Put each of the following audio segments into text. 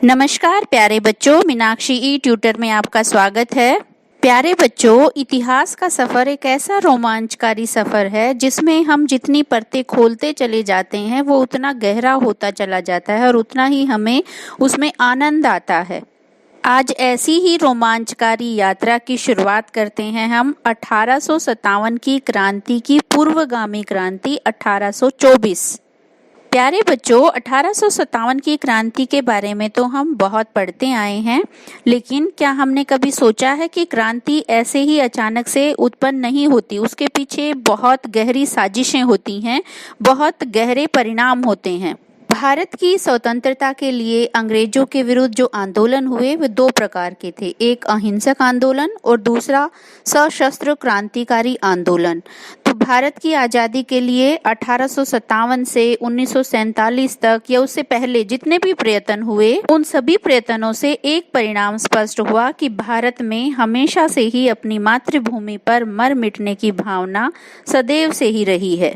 नमस्कार प्यारे बच्चों, मीनाक्षी ई ट्यूटर में आपका स्वागत है। प्यारे बच्चों, इतिहास का सफर एक ऐसा रोमांचकारी सफर है जिसमें हम जितनी परतें खोलते चले जाते हैं वो उतना गहरा होता चला जाता है और उतना ही हमें उसमें आनंद आता है। आज ऐसी ही रोमांचकारी यात्रा की शुरुआत करते हैं हम 1857 की क्रांति की पूर्वगामी क्रांति 1824। प्यारे बच्चों, 1857 की क्रांति के बारे में तो हम बहुत पढ़ते आए हैं, लेकिन क्या हमने कभी सोचा है कि क्रांति ऐसे ही अचानक से उत्पन्न नहीं होती। उसके पीछे बहुत गहरी साजिशें होती हैं, बहुत गहरे परिणाम होते हैं। भारत की स्वतंत्रता के लिए अंग्रेजों के विरुद्ध जो आंदोलन हुए वे दो प्रकार के थे, एक अहिंसक आंदोलन और दूसरा सशस्त्र क्रांतिकारी आंदोलन। तो भारत की आज़ादी के लिए 1857 से 1947 तक या उससे पहले जितने भी प्रयत्न हुए, उन सभी प्रयत्नों से एक परिणाम स्पष्ट हुआ कि भारत में हमेशा से ही अपनी मातृभूमि पर मर मिटने की भावना सदैव से ही रही है।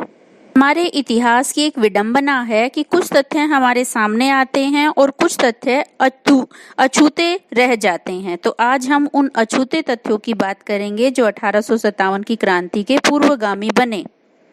हमारे इतिहास की एक विडंबना है कि कुछ तथ्य हमारे सामने आते हैं और कुछ तथ्य अछूते रह जाते हैं। तो आज हम उन अछूते तथ्यों की बात करेंगे जो 1857 की क्रांति के पूर्वगामी बने।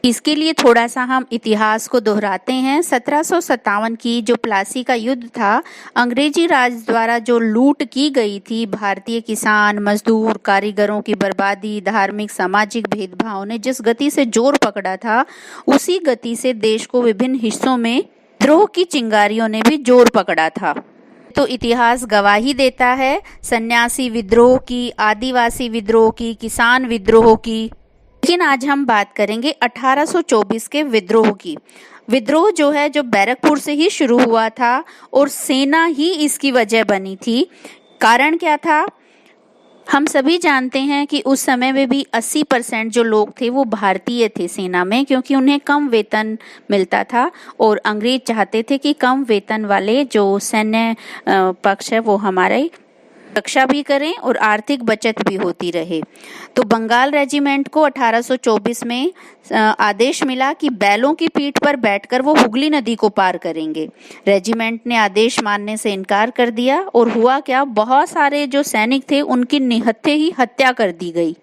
इसके लिए थोड़ा सा हम इतिहास को दोहराते हैं। 1757 की जो प्लासी का युद्ध था, अंग्रेजी राज द्वारा जो लूट की गई थी, भारतीय किसान, मजदूर, कारीगरों की बर्बादी, धार्मिक सामाजिक भेदभाव ने जिस गति से जोर पकड़ा था, उसी गति से देश को विभिन्न हिस्सों में विद्रोह की चिंगारियों ने भी जोर पकड़ा था। तो इतिहास गवाही देता है सन्यासी विद्रोह की, आदिवासी विद्रोह की, किसान विद्रोह की। लेकिन आज हम बात करेंगे 1824 के विद्रोह की। विद्रोह जो है, जो बैरकपुर से ही शुरू हुआ था और सेना ही इसकी वजह बनी थी। कारण क्या था? हम सभी जानते हैं कि उस समय में भी 80% जो लोग थे वो भारतीय थे सेना में, क्योंकि उन्हें कम वेतन मिलता था और अंग्रेज चाहते थे कि कम वेतन वाले जो सैन्य पक्ष है वो हमारे रक्षा भी करें और आर्थिक बचत भी होती रहे। तो बंगाल रेजिमेंट को 1824 में आदेश मिला कि बैलों की पीठ पर बैठकर वो हुगली नदी को पार करेंगे। रेजिमेंट ने आदेश मानने से इनकार कर दिया और हुआ क्या, बहुत सारे जो सैनिक थे उनकी निहत्थे ही हत्या कर दी गई।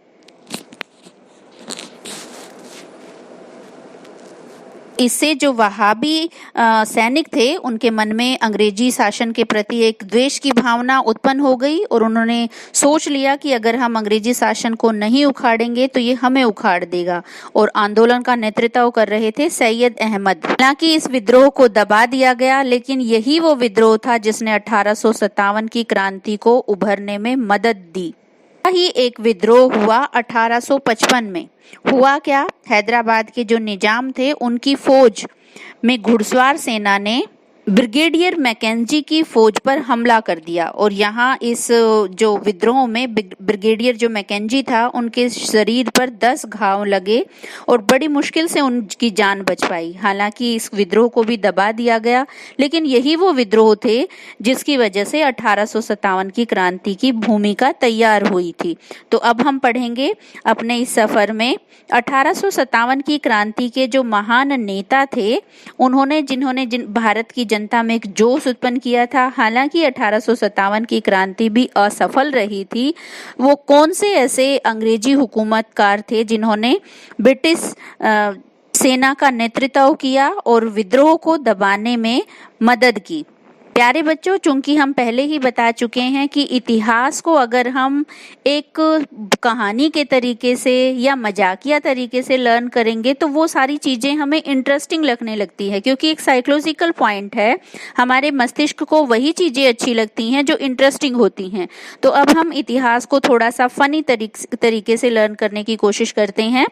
इससे जो वहाबी सैनिक थे उनके मन में अंग्रेजी शासन के प्रति एक द्वेष की भावना उत्पन्न हो गई और उन्होंने सोच लिया कि अगर हम अंग्रेजी शासन को नहीं उखाड़ेंगे तो ये हमें उखाड़ देगा। और आंदोलन का नेतृत्व कर रहे थे सैयद अहमद। हालांकि इस विद्रोह को दबा दिया गया, लेकिन यही वो विद्रोह था जिसने 1857 की क्रांति को उभरने में मदद दी। ही एक विद्रोह हुआ 1855 में। हुआ क्या, हैदराबाद के जो निजाम थे उनकी फौज में घुड़सवार सेना ने ब्रिगेडियर मैकेंजी की फौज पर हमला कर दिया और यहाँ इस जो विद्रोह में ब्रिगेडियर जो मैकेंजी था उनके शरीर पर 10 घाव लगे और बड़ी मुश्किल से उनकी जान बच पाई। हालांकि इस विद्रोह को भी दबा दिया गया, लेकिन यही वो विद्रोह थे जिसकी वजह से 1857 की क्रांति की भूमिका तैयार हुई थी। तो अब हम पढ़ेंगे अपने इस सफर में 1857 की क्रांति के जो महान नेता थे, उन्होंने जिन्होंने भारत की जनता में एक जोश उत्पन्न किया था। हालांकि 1857 की क्रांति भी असफल रही थी। वो कौन से ऐसे अंग्रेजी हुकूमतकार थे जिन्होंने ब्रिटिश सेना का नेतृत्व किया और विद्रोह को दबाने में मदद की? प्यारे बच्चों, चूंकि हम पहले ही बता चुके हैं कि इतिहास को अगर हम एक कहानी के तरीके से या मजाकिया तरीके से लर्न करेंगे तो वो सारी चीज़ें हमें इंटरेस्टिंग लगने लगती है, क्योंकि एक साइकोलॉजिकल पॉइंट है। हमारे मस्तिष्क को वही चीज़ें अच्छी लगती हैं जो इंटरेस्टिंग होती हैं। तो अब हम इतिहास को थोड़ा सा फनी तरीके से लर्न करने की कोशिश करते हैं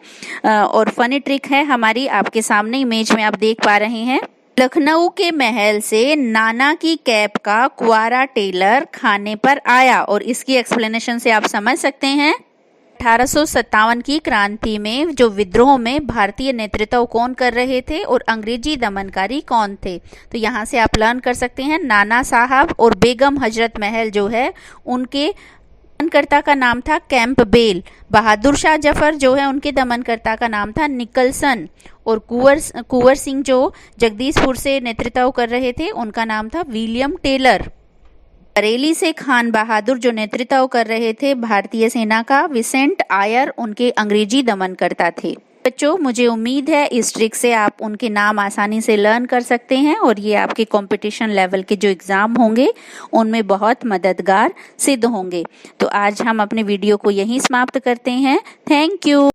और फनी ट्रिक है हमारी आपके सामने इमेज में आप देख पा रहे हैं। लखनऊ के महल से नाना की कैप का कुंवारा टेलर खाने पर आया, और इसकी एक्सप्लेनेशन से आप समझ सकते हैं 1857 की क्रांति में जो विद्रोह में भारतीय नेतृत्व कौन कर रहे थे और अंग्रेजी दमनकारी कौन थे। तो यहाँ से आप लर्न कर सकते हैं नाना साहब और बेगम हजरत महल जो है उनके दमनकर्ता का नाम था कैंपबेल। बहादुर शाह जफर जो है उनके दमनकर्ता का नाम था निकलसन और कुंवर सिंह जो जगदीशपुर से नेतृत्व कर रहे थे उनका नाम था विलियम टेलर। बरेली से खान बहादुर जो नेतृत्व कर रहे थे भारतीय सेना का, विसेंट आयर उनके अंग्रेजी दमनकर्ता थे। बच्चों, मुझे उम्मीद है इस ट्रिक से आप उनके नाम आसानी से लर्न कर सकते हैं और ये आपके कंपटीशन लेवल के जो एग्जाम होंगे उनमें बहुत मददगार सिद्ध होंगे। तो आज हम अपने वीडियो को यहीं समाप्त करते हैं। Thank you.